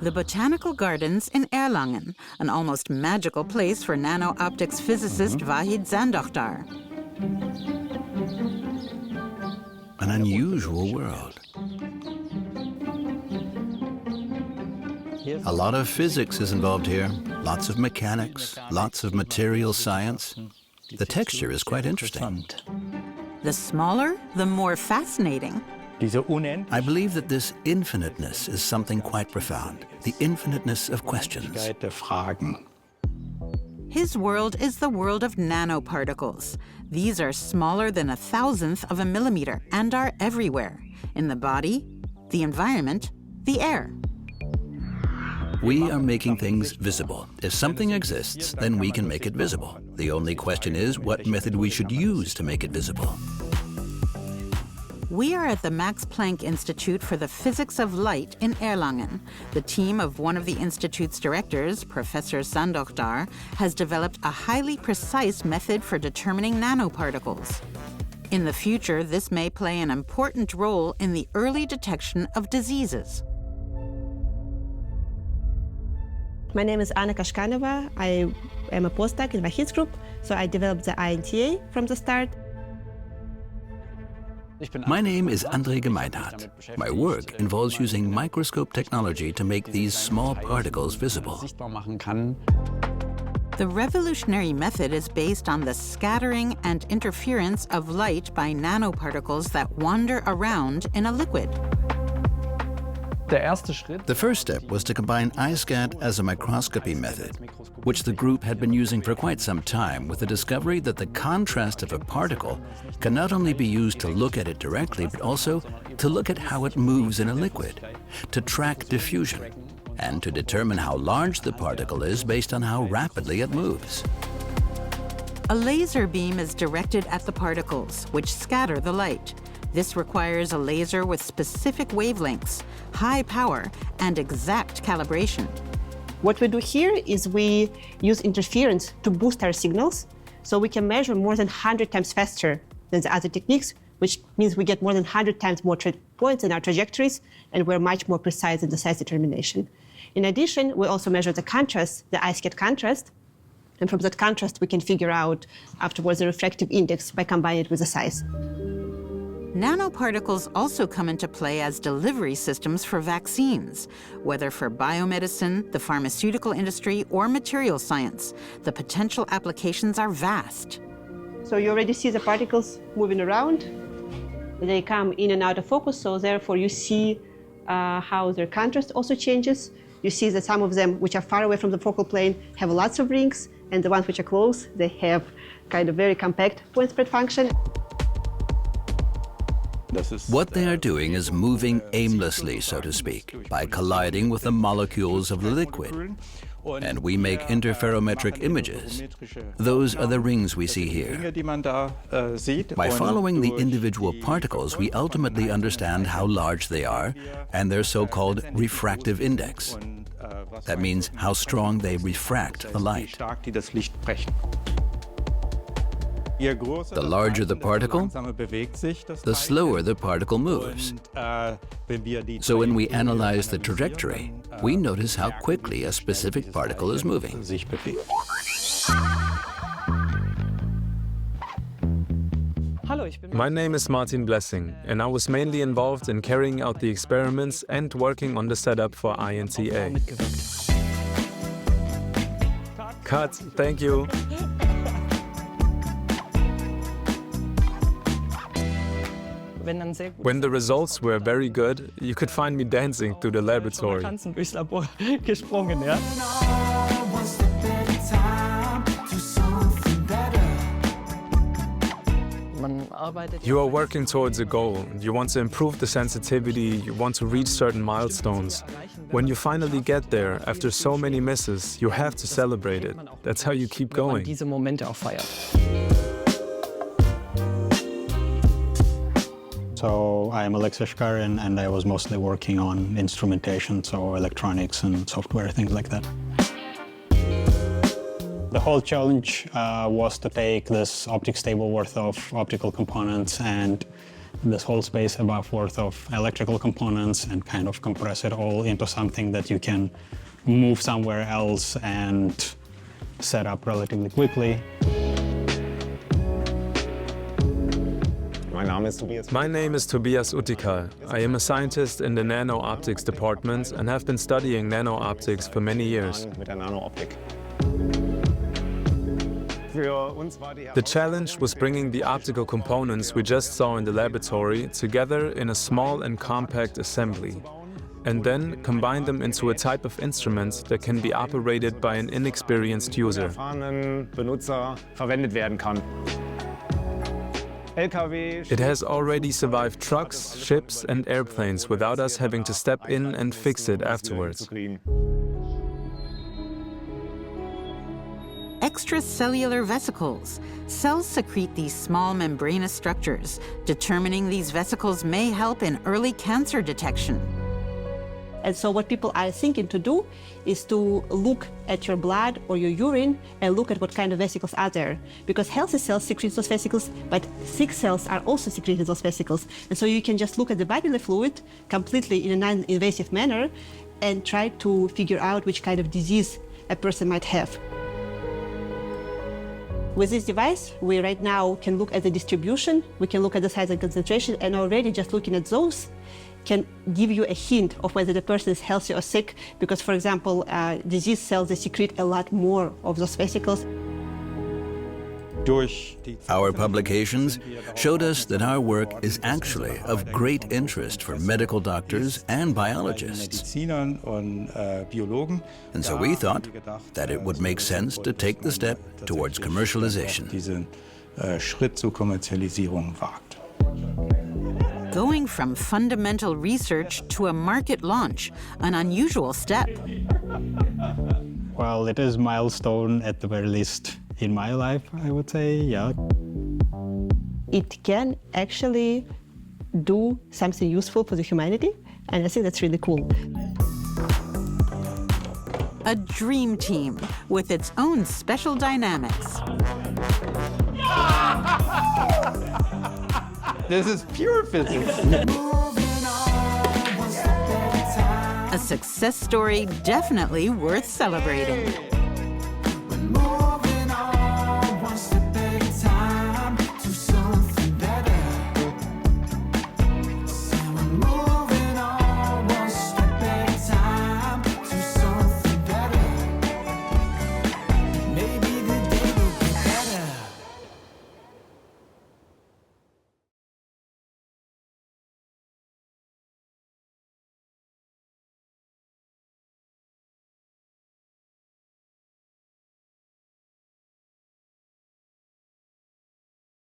The Botanical Gardens in Erlangen, an almost magical place for nano-optics physicist Vahid Sandoghdar. An unusual world. A lot of physics is involved here, lots of mechanics, lots of material science. The texture is quite interesting. The smaller, the more fascinating. I believe that this infiniteness is something quite profound, the infiniteness of questions. His world is the world of nanoparticles. These are smaller than 1,000th of a millimeter and are everywhere, in the body, the environment, the air. We are making things visible. If something exists, then we can make it visible. The only question is what method we should use to make it visible. We are at the Max Planck Institute for the Physics of Light in Erlangen. The team of one of the institute's directors, Professor Sandoghdar, has developed a highly precise method for determining nanoparticles. In the future, this may play an important role in the early detection of diseases. My name is Kashkanova. I am a postdoc in Vahid's group, so I developed the iNTA from the start. My name is André Gemeinhardt. My work involves using microscope technology to make these small particles visible. The revolutionary method is based on the scattering and interference of light by nanoparticles that wander around in a liquid. The first step was to combine iSCAT as a microscopy method, which the group had been using for quite some time, with the discovery that the contrast of a particle can not only be used to look at it directly, but also to look at how it moves in a liquid, to track diffusion, and to determine how large the particle is based on how rapidly it moves. A laser beam is directed at the particles, which scatter the light. This requires a laser with specific wavelengths, high power, and exact calibration. What we do here is we use interference to boost our signals, so we can measure more than 100 times faster than the other techniques, which means we get more than 100 times more points in our trajectories, and we're much more precise in the size determination. In addition, we also measure the contrast, the iSCAT contrast, and from that contrast we can figure out afterwards the refractive index by combining it with the size. Nanoparticles also come into play as delivery systems for vaccines, whether for biomedicine, the pharmaceutical industry, or material science. The potential applications are vast. So you already see the particles moving around. They come in and out of focus, so therefore you see how their contrast also changes. You see that some of them, which are far away from the focal plane, have lots of rings, and the ones which are close, they have kind of very compact point spread function. What they are doing is moving aimlessly, so to speak, by colliding with the molecules of the liquid. And we make interferometric images. Those are the rings we see here. By following the individual particles, we ultimately understand how large they are and their so-called refractive index. That means how strong they refract the light. The larger the particle, the slower the particle moves. So when we analyze the trajectory, we notice how quickly a specific particle is moving. My name is Martin Blessing, and I was mainly involved in carrying out the experiments and working on the setup for iNTA. Cut, thank you. When the results were very good, you could find me dancing through the laboratory. You are working towards a goal. You want to improve the sensitivity, you want to reach certain milestones. When you finally get there, after so many misses, you have to celebrate it. That's how you keep going. So I'm Alexey Shkarin, and I was mostly working on instrumentation, so electronics and software, things like that. The whole challenge was to take this optics table worth of optical components and this whole space above worth of electrical components and kind of compress it all into something that you can move somewhere else and set up relatively quickly. My name is Tobias Utikal. I am a scientist in the nano-optics department and have been studying nano-optics for many years. The challenge was bringing the optical components we just saw in the laboratory together in a small and compact assembly, and then combine them into a type of instrument that can be operated by an inexperienced user. It has already survived trucks, ships and airplanes without us having to step in and fix it afterwards. Extracellular vesicles. Cells secrete these small membranous structures. Determining these vesicles may help in early cancer detection. And so what people are thinking to do is to look at your blood or your urine and look at what kind of vesicles are there. Because healthy cells secrete those vesicles, but sick cells are also secreting those vesicles. And so you can just look at the bodily fluid completely in a non-invasive manner and try to figure out which kind of disease a person might have. With this device, we right now can look at the distribution, we can look at the size and concentration, and already just looking at those can give you a hint of whether the person is healthy or sick, because, for example, disease cells, they secrete a lot more of those vesicles. Our publications showed us that our work is actually of great interest for medical doctors and biologists. And so we thought that it would make sense to take the step towards commercialization. Going from fundamental research to a market launch, an unusual step. Well, it is a milestone at the very least in my life, I would say, yeah. It can actually do something useful for the humanity, and I think that's really cool. A dream team with its own special dynamics. This is pure physics. A success story definitely worth celebrating.